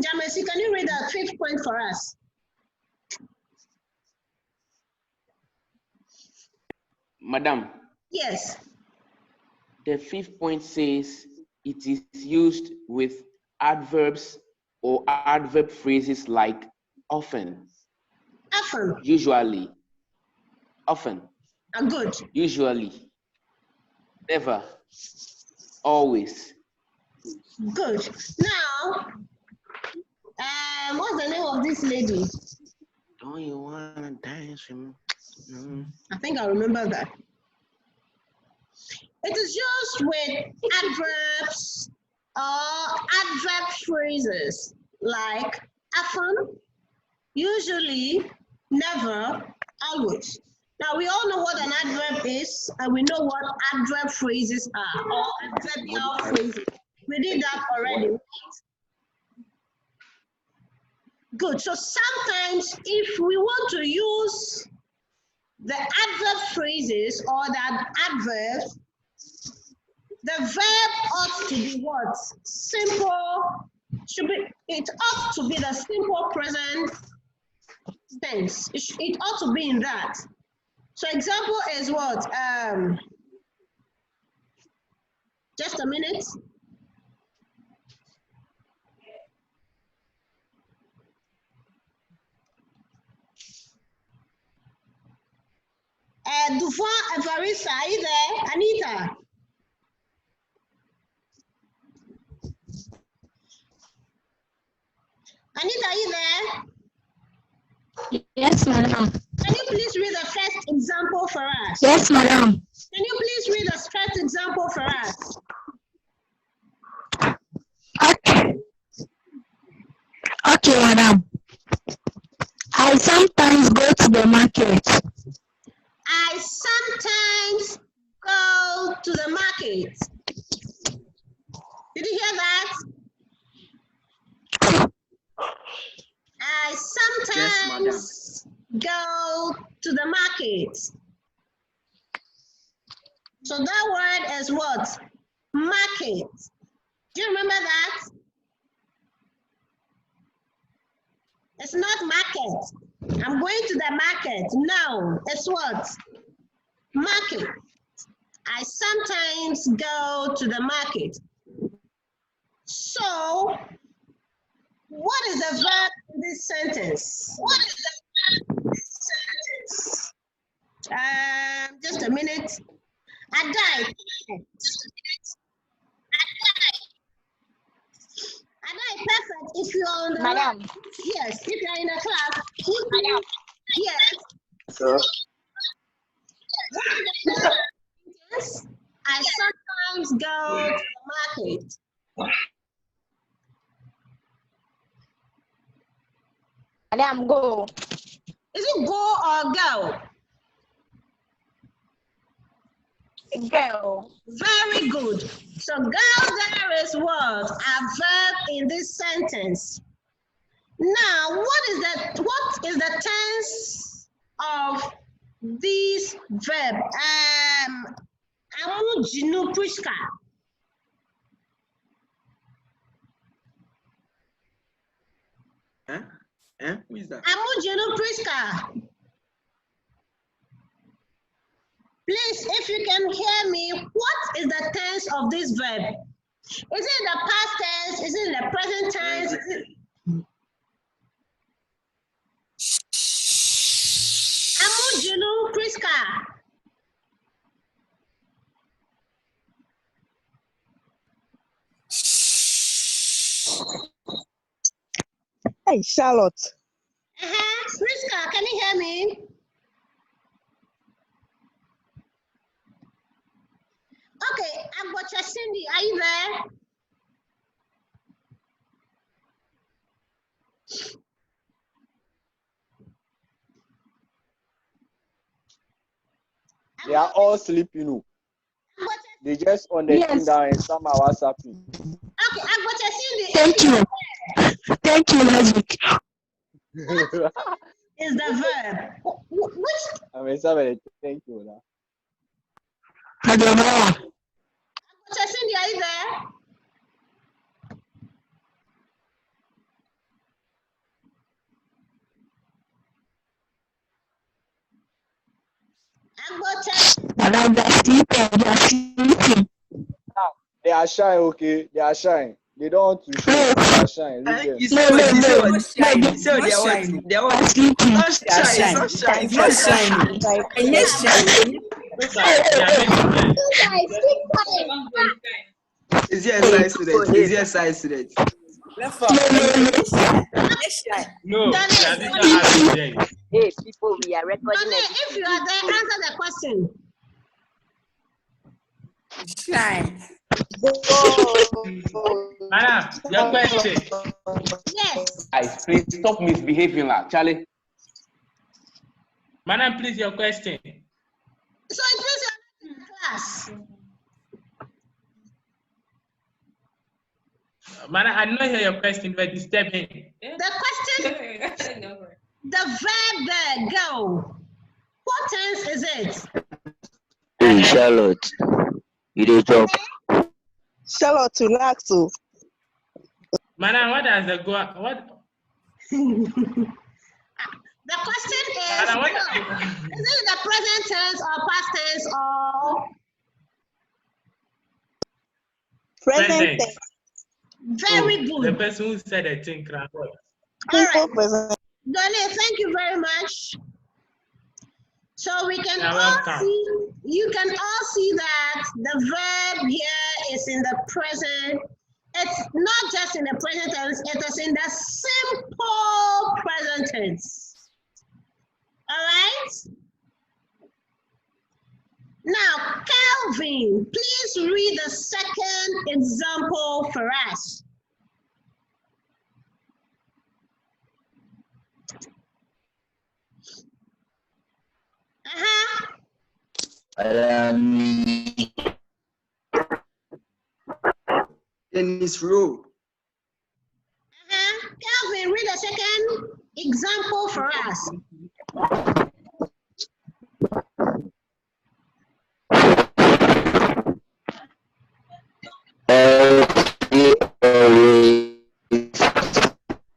Speaker 1: Jamesi, can you read the fifth point for us?
Speaker 6: Madam.
Speaker 1: Yes.
Speaker 6: The fifth point says it is used with adverbs or adverb phrases like often.
Speaker 1: Often.
Speaker 6: Usually. Often.
Speaker 1: Good.
Speaker 6: Usually. Never. Always.
Speaker 1: Good. Now, what's the name of this lady?
Speaker 6: Don't you wanna dance with me? No.
Speaker 1: I think I remember that. It is used with adverbs or adverb phrases like often, usually, never, always. Now we all know what an adverb is, and we know what adverb phrases are, or adverbial phrases. We did that already. Good. So sometimes if we want to use the adverb phrases or the adverbs, the verb ought to be what? Simple. It ought to be the simple present tense. It ought to be in that. So example is what? Just a minute. Dufan Evarisa, are you there? Anita? Anita, are you there?
Speaker 11: Yes, madam.
Speaker 1: Can you please read the first example for us?
Speaker 11: Yes, madam.
Speaker 1: Can you please read the abstract example for us.
Speaker 12: Okay, madam. I sometimes go to the market.
Speaker 1: I sometimes go to the market. Did you hear that? I sometimes go to the market. So that word is what? Market. Do you remember that? It's not market. I'm going to the market. No, it's what? Market. I sometimes go to the market. So, what is the verb in this sentence? What is the verb in this sentence? Just a minute. I died. Perfect. If you're on the
Speaker 11: Madam.
Speaker 1: Yes, if you're in a class, Madam. Yes.
Speaker 3: So,
Speaker 1: Yes. I sometimes go to the market.
Speaker 11: Madam, go.
Speaker 1: Is it go or go?
Speaker 11: Go.
Speaker 1: Very good. So go there is what? A verb in this sentence. Now, what is the tense of this verb? Amujinu Pushka.
Speaker 3: Who is that?
Speaker 1: Amujinu Pushka. Please, if you can hear me, what is the tense of this verb? Is it the past tense? Is it the present tense? Amujinu Priska.
Speaker 13: Hey, Charlotte.
Speaker 1: Priska, can you hear me? Okay, Agbobli, Cindy, are you there?
Speaker 8: They are all sleeping. Oh. They just on the thing down and some are WhatsApping.
Speaker 1: Okay, Agbobli, Cindy.
Speaker 12: Thank you. Thank you, Logic.
Speaker 1: Is the verb. Which?
Speaker 8: I'm sorry. Thank you.
Speaker 1: Agbobli, Cindy, are you there?
Speaker 12: Madam, they're sleeping.
Speaker 8: They are shy, okay? They are shy. They don't want to show. They are shy.
Speaker 3: You say what? You say what? You say they are what? They are what? Not shy. Not shy. Not shy. Is he a science student? Is he a science student?
Speaker 10: No,
Speaker 14: hey, people, we are recording.
Speaker 1: If you are there, answer the question.
Speaker 10: Shine.
Speaker 9: Madam, your question.
Speaker 1: Yes.
Speaker 6: Please stop misbehaving, like Charlie.
Speaker 9: Madam, please, your question.
Speaker 1: So it means you're in class.
Speaker 9: Madam, I don't hear your question, but disturbing.
Speaker 1: The question, the verb there, go. What tense is it?
Speaker 15: Hey, Charlotte, you dey talk.
Speaker 13: Charlotte, relax.
Speaker 9: Madam, what does the go? What?
Speaker 1: The question is,
Speaker 9: Madam, what?
Speaker 1: Is it the present tense or past tense or?
Speaker 13: Present tense.
Speaker 1: Very good.
Speaker 9: The person who said the thing,
Speaker 1: all right. Dole, thank you very much. So we can all see, you can all see that the verb here is in the present. It's not just in the present tense, it is in the simple present tense. All right? Now, Calvin, please read the second example for us.
Speaker 3: Dennis Road.
Speaker 1: Calvin, read the second example for us.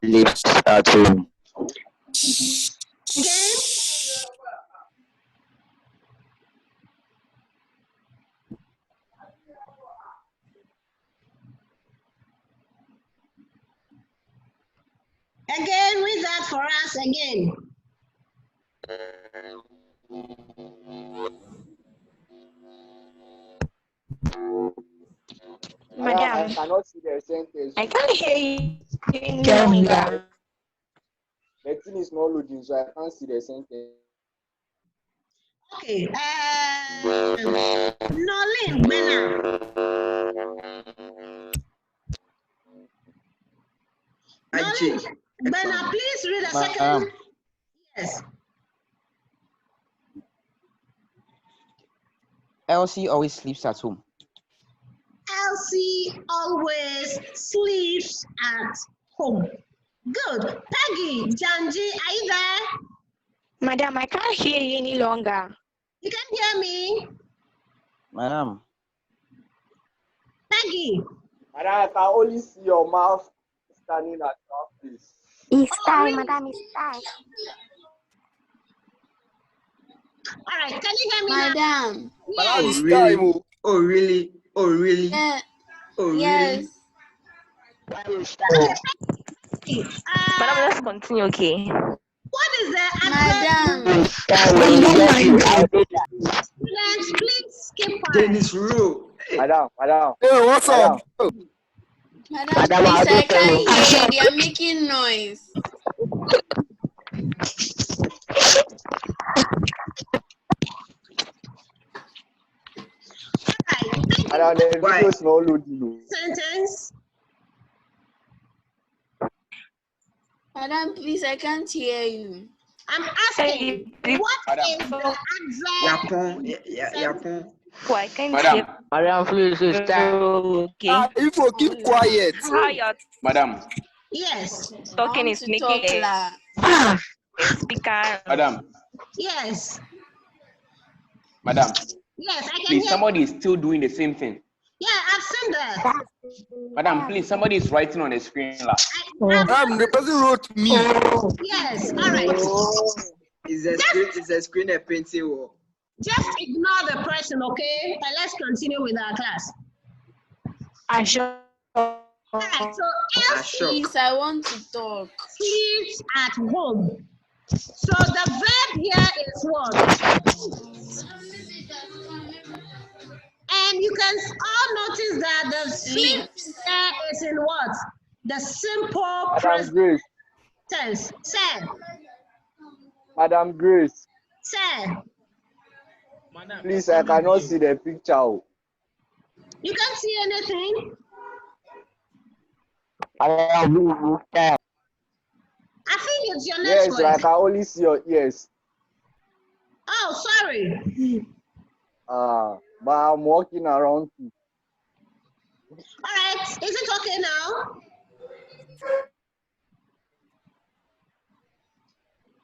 Speaker 15: Lives at home.
Speaker 1: Again? Again, read that for us again.
Speaker 11: Madam,
Speaker 8: I cannot see the sentence.
Speaker 11: I can't hear you.
Speaker 8: The thing is not loading, so I can't see the sentence.
Speaker 1: Okay. Nolin, Bena. Nolin, Bena, please read the second. Yes.
Speaker 5: Elsie always sleeps at home.
Speaker 1: Elsie always sleeps at home. Good. Peggy, Janji, are you there?
Speaker 11: Madam, I can't hear you any longer.
Speaker 1: You can hear me?
Speaker 5: Madam.
Speaker 1: Peggy.
Speaker 8: Madam, I can only see your mouth standing at your face.
Speaker 11: It's time,
Speaker 1: really?
Speaker 11: Madam, it's time.
Speaker 1: All right, can you hear me
Speaker 10: Madam.
Speaker 1: now?
Speaker 3: Oh, really? Oh, really? Oh, really?
Speaker 10: Yeah.
Speaker 3: Oh,
Speaker 10: Yes.
Speaker 3: really?
Speaker 11: Madam, let's continue, okay?
Speaker 1: What is the
Speaker 10: Madam.
Speaker 1: Students, please skip on.
Speaker 3: Dennis Road.
Speaker 8: Madam.
Speaker 5: Hey, what's up?
Speaker 10: Madam, please, I can't hear you. They are making noise.
Speaker 8: Madam, the video is not loading.
Speaker 1: Sentence.
Speaker 10: Madam, please, I can't hear you.
Speaker 1: I'm asking, what is the adverb?
Speaker 3: Yapon.
Speaker 11: Why can't
Speaker 6: Madam.
Speaker 15: Madam, please, it's time.
Speaker 11: Okay.
Speaker 5: If you keep quiet.
Speaker 11: How you're
Speaker 6: Madam.
Speaker 1: Yes.
Speaker 11: talking is making a speaker.
Speaker 6: Madam.
Speaker 1: Yes.
Speaker 6: Madam.
Speaker 1: Yes, I can
Speaker 6: Please,
Speaker 1: hear.
Speaker 6: somebody is still doing the same thing.
Speaker 1: Yeah, I've seen that.
Speaker 6: Madam, please, somebody is writing on the screen.
Speaker 5: The person wrote me.
Speaker 1: Yes, all right.
Speaker 3: Is a screen a painting wall?
Speaker 1: Just ignore the person, okay? And let's continue with our class.
Speaker 12: I sure.
Speaker 1: All right, so Elsie
Speaker 10: Please, I want to talk.
Speaker 1: sleeps at home. So the verb here is what? And you can all notice that the sleep there is in what? The simple present
Speaker 8: Grace.
Speaker 1: tense. Say.
Speaker 8: Madam Grace.
Speaker 1: Say.
Speaker 8: Please, I cannot see the picture.
Speaker 1: You can't see anything?
Speaker 15: I
Speaker 1: think it's your
Speaker 8: Yes,
Speaker 1: network.
Speaker 8: I can only see your ears.
Speaker 1: Oh, sorry.
Speaker 8: But I'm walking around.
Speaker 1: All right, is it okay now?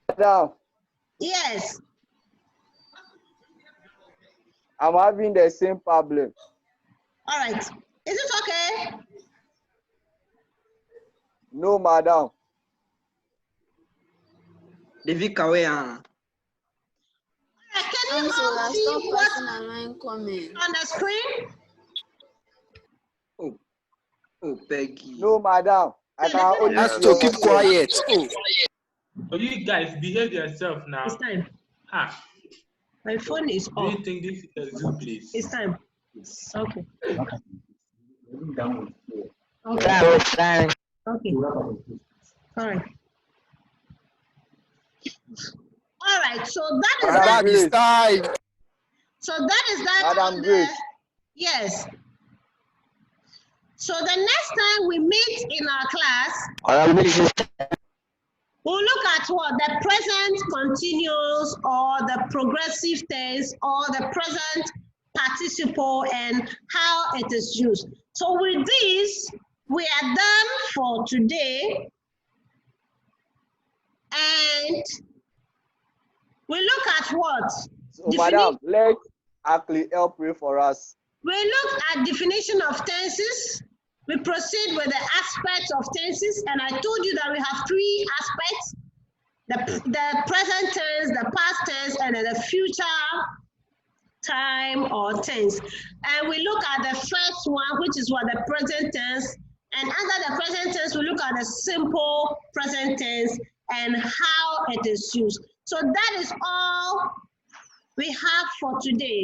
Speaker 8: Madam,
Speaker 1: Yes.
Speaker 8: I'm having the same problem.
Speaker 1: All right, is it okay?
Speaker 8: No, madam.
Speaker 3: David Kawe.
Speaker 1: Can you all see what's on the screen?
Speaker 3: Oh, Peggy.
Speaker 8: No, madam. I can only
Speaker 5: Has to keep quiet.
Speaker 9: So you guys behave yourself now.
Speaker 1: It's time. My phone is
Speaker 9: Do
Speaker 1: off.
Speaker 9: you think this is a zoo place?
Speaker 1: It's time. Okay.
Speaker 15: Okay.
Speaker 1: Okay. All right. All right. So that is
Speaker 5: Madam, it's time.
Speaker 1: So that is that.
Speaker 8: Madam Grace.
Speaker 1: Yes. So the next time we meet in our class, we'll look at what? The present continuous or the progressive tense or the present participle and how it is used. So with this, we are done for today. And we look at what?
Speaker 8: So, Madam, let actually help pray for us.
Speaker 1: We look at definition of tenses. We proceed with the aspects of tenses, and I told you that we have three aspects: the present tense, the past tense, and then the future time or tense. And we look at the first one, which is what? The present tense. And under the present tense, we look at the simple present tense and how it is used. So that is all we have for today.